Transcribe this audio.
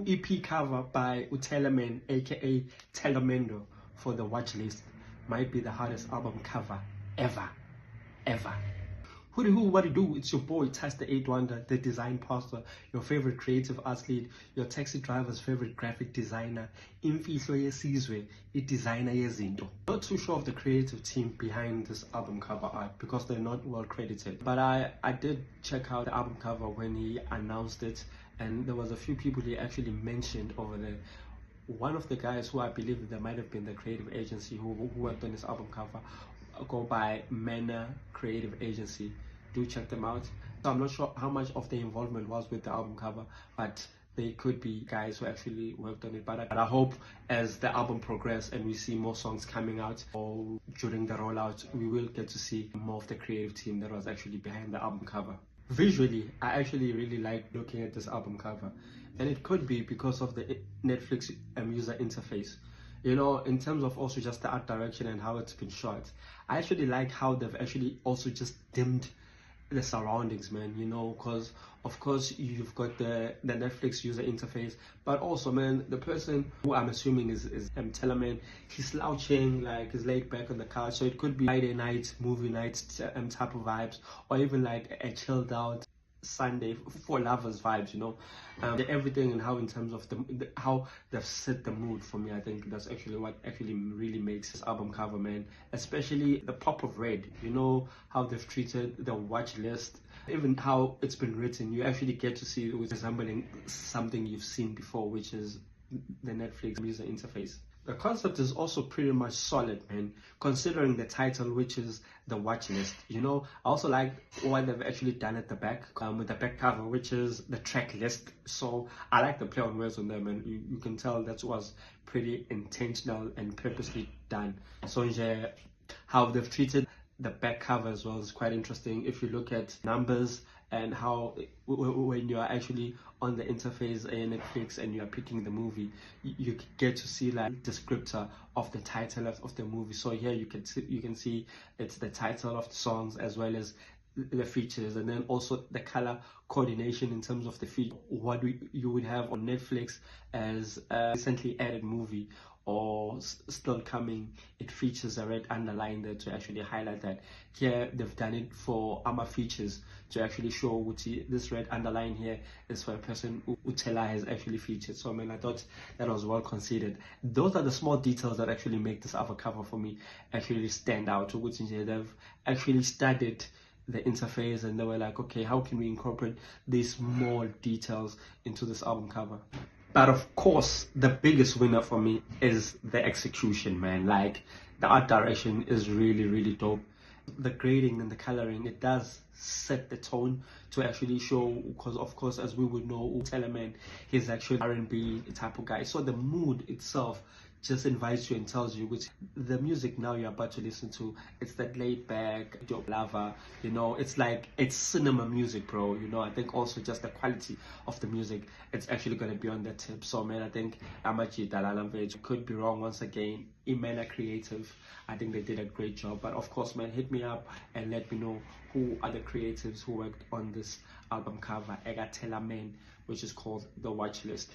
new EP cover by Tellaman, aka Tellamando, for the Watchlist might be the hardest album cover ever. Who, what do you do? It's your boy, Taz the 8 Wonder, the design pastor, your favorite creative arts lead, your taxi driver's favorite graphic designer, imfihlo yesizwe, designer yezinto. Not too sure of the creative team behind this album cover art because they're not well credited. But I did check out the album cover when he announced it, and there was a few people he actually mentioned over there. One of the guys who I believe that might have been the creative agency who worked on this album cover go by Minenhle Creative Agency. Do check them out. So I'm not sure how much of the involvement was with the album cover, but they could be guys who actually worked on it. But I hope as the album progresses and we see more songs coming out or during the rollout, we will get to see more of the creative team that was actually behind the album cover. Visually, I actually really like looking at this album cover, and it could be because of the Netflix user interface. You know, in terms of also just the art direction and how it's been shot, I actually like how they've actually also just dimmed the surroundings, man, you know, because of course you've got the Netflix user interface, but also, man, the person who I'm assuming is Tellaman, he's slouching, like he's laid back on the couch, so it could be Friday night, movie night type of vibes, or even like a chilled out Sunday for lovers vibes, you know. Everything and how in terms of how they've set the mood for me, I think that's actually what actually really makes this album cover, man. Especially the pop of red, you know, how they've treated the watch list, even how it's been written. You actually get to see it resembling something you've seen before, which is the Netflix user interface. The concept is also pretty much solid, man, considering the title, which is the watch list. You know, I also like what they've actually done at the back with the back cover, which is the track list. So I like the play on words on them, and you can tell that was pretty intentional and purposely done. So yeah, how they've treated the back cover as well is quite interesting. If you look at numbers and how when you are actually on the interface in Netflix and you are picking the movie, you get to see like descriptor of the title of the movie. So here you can see it's the title of the songs as well as the features, and then also the color coordination in terms of the feature. What you would have on Netflix as a recently added movie or still coming, it features a red underline there to actually highlight that. Here they've done it for AMA features to actually show which this red underline here is for a person who Tella has actually featured. So I mean, I thought that was well considered. Those are the small details that actually make this album cover for me actually stand out. Which they've actually studied the interface and they were like, okay, how can we incorporate these small details into this album cover? But of course, the biggest winner for me is the execution, man. Like, the art direction is really dope. The grading and the coloring, it does set the tone to actually show, because of course, as we would know, Tellaman, he's actually R&B type of guy. So the mood itself just invites you and tells you which the music now you're about to listen to, it's that laid back dope lava, you know, it's like it's cinema music, bro. You know, I think also just the quality of the music, it's actually going to be on the tip. So man, I think Amaji Dalalamvej could be wrong once again. Minenhle Creative, I think they did a great job. But of course, man, hit me up and let me know who are the creatives who worked on this album cover. I got Tellaman, which is called the Watchlist.